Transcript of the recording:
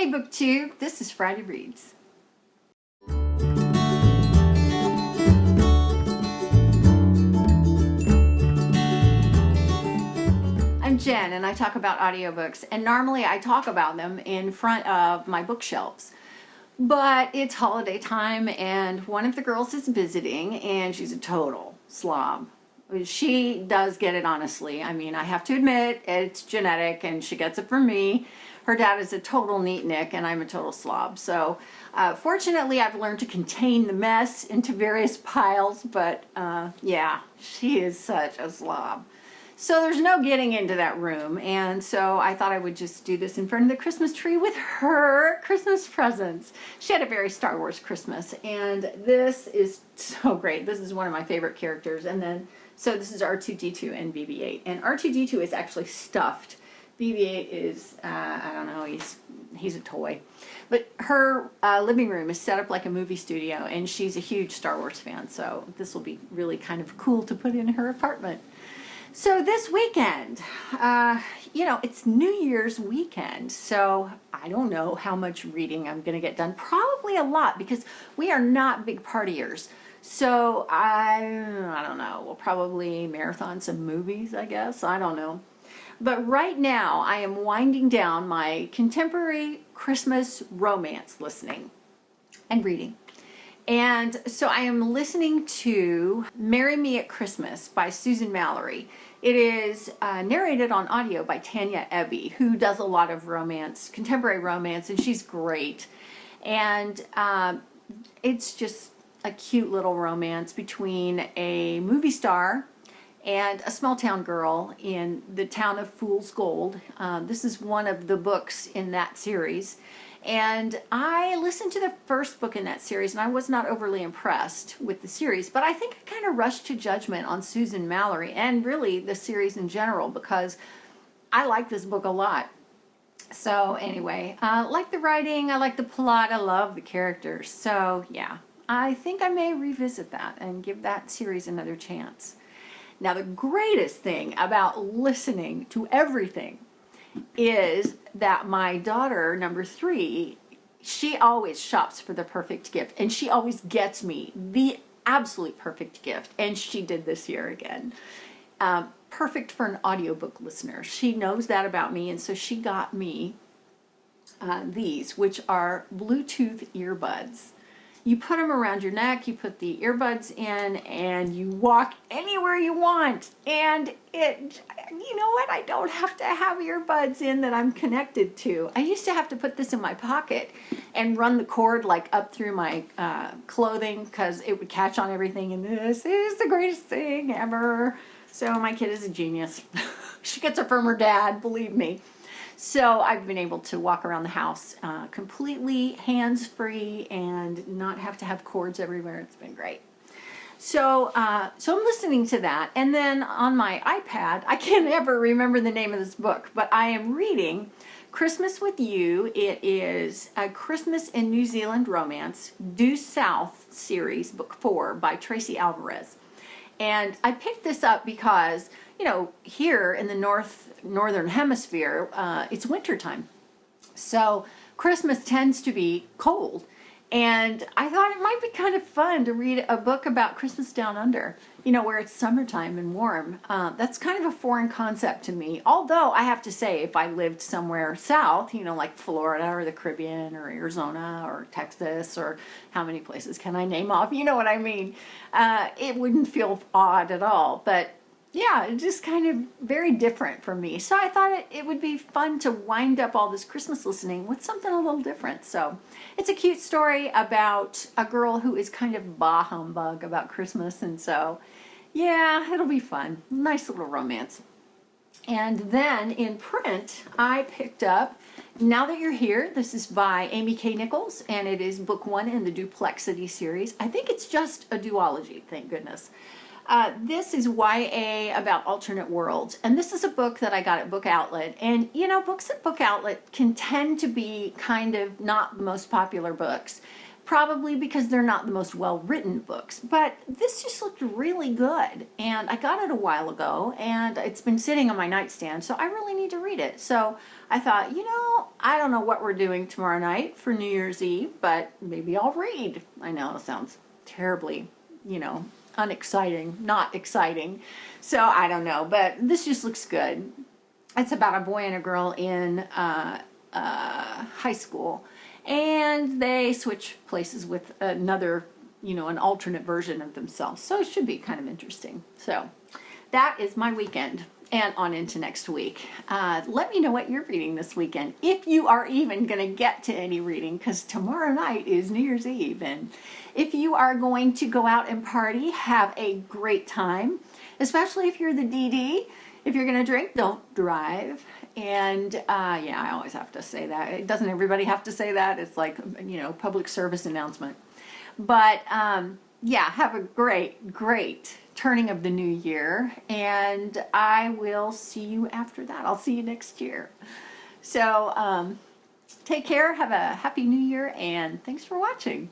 Hey BookTube, this is Friday Reads. I'm Jen and I talk about audiobooks, and normally I talk about them in front of my bookshelves. But it's holiday time and one of the girls is visiting and she's a total slob. She does get it, honestly. I mean, I have to admit, it's genetic and she gets it from me. Her dad is a total neatnik and I'm a total slob. So fortunately, I've learned to contain the mess into various piles, but yeah, she is such a slob. So there's no getting into that room, and so I thought I would just do this in front of the Christmas tree with her Christmas presents. She had a very Star Wars Christmas, and this is so great. This is one of my favorite characters. And then, so this is R2-D2 and BB-8, and R2-D2 is actually stuffed. BB-8 is, I don't know, he's a toy. But her living room is set up like a movie studio, and she's a huge Star Wars fan, so this will be really kind of cool to put in her apartment. So this weekend, you know, it's New Year's weekend, so I don't know how much reading I'm going to get done. Probably a lot, because we are not big partiers. So I don't know, we'll probably marathon some movies, I guess. I don't know. But right now, I am winding down my contemporary Christmas romance listening and reading. And so I am listening to Marry Me at Christmas by Susan Mallery. It is narrated on audio by Tanya Eby, who does a lot of romance, contemporary romance, and she's great. And it's just a cute little romance between a movie star and a small town girl in the town of Fool's Gold. This is one of the books in that series. And I listened to the first book in that series, and I was not overly impressed with the series, but I think I kind of rushed to judgment on Susan Mallery and really the series in general, because I like this book a lot. So anyway, I like the writing, I like the plot, I love the characters. So yeah, I think I may revisit that and give that series another chance. Now, the greatest thing about listening to everything is that my daughter, number 3, she always shops for the perfect gift, and she always gets me the absolute perfect gift, and she did this year again. Perfect for an audiobook listener. She knows that about me, and so she got me these, which are Bluetooth earbuds. You put them around your neck, you put the earbuds in, and you walk anywhere you want. And you know what? I don't have to have earbuds in that I'm connected to. I used to have to put this in my pocket and run the cord like up through my clothing, because it would catch on everything, and this is the greatest thing ever. So my kid is a genius. She gets it from her dad, believe me. So I've been able to walk around the house completely hands-free and not have to have cords everywhere. It's been great. So I'm listening to that. And then on my iPad, I can't ever remember the name of this book, but I am reading Christmas with You. It is a Christmas in New Zealand romance, Due South series, book 4 by Tracey Alvarez. And I picked this up because, you know, here in the northern hemisphere, it's winter time. So Christmas tends to be cold. And I thought it might be kind of fun to read a book about Christmas down under, you know, where it's summertime and warm. That's kind of a foreign concept to me. Although I have to say, if I lived somewhere south, you know, like Florida or the Caribbean or Arizona or Texas, or how many places can I name off? You know what I mean? It wouldn't feel odd at all. But yeah, it's just kind of very different from me. So I thought it would be fun to wind up all this Christmas listening with something a little different. So it's a cute story about a girl who is kind of bah humbug about Christmas. And so, yeah, it'll be fun. Nice little romance. And then in print, I picked up Now That You're Here. This is by Amy K. Nichols, and it is book 1 in the Duplexity series. I think it's just a duology, thank goodness. This is YA about alternate worlds, and this is a book that I got at Book Outlet. And you know, books at Book Outlet can tend to be kind of not the most popular books, probably because they're not the most well-written books, but this just looked really good, and I got it a while ago, and it's been sitting on my nightstand, so I really need to read it. So I thought, I don't know what we're doing tomorrow night for New Year's Eve, but maybe I'll read. I know it sounds terribly, unexciting, not exciting, so I don't know, but this just looks good. It's about a boy and a girl in high school, and they switch places with another, an alternate version of themselves. So it should be kind of interesting. So that is my weekend and on into next week. Let me know what you're reading this weekend, if you are even going to get to any reading, because tomorrow night is New Year's Eve. And if you are going to go out and party, have a great time, especially if you're the DD. If you're going to drink, don't drive. And yeah, I always have to say that. Doesn't everybody have to say that? It's like, public service announcement. But yeah, have a great turning of the new year. And I will see you after that. I'll see you next year. So take care. Have a happy new year. And thanks for watching.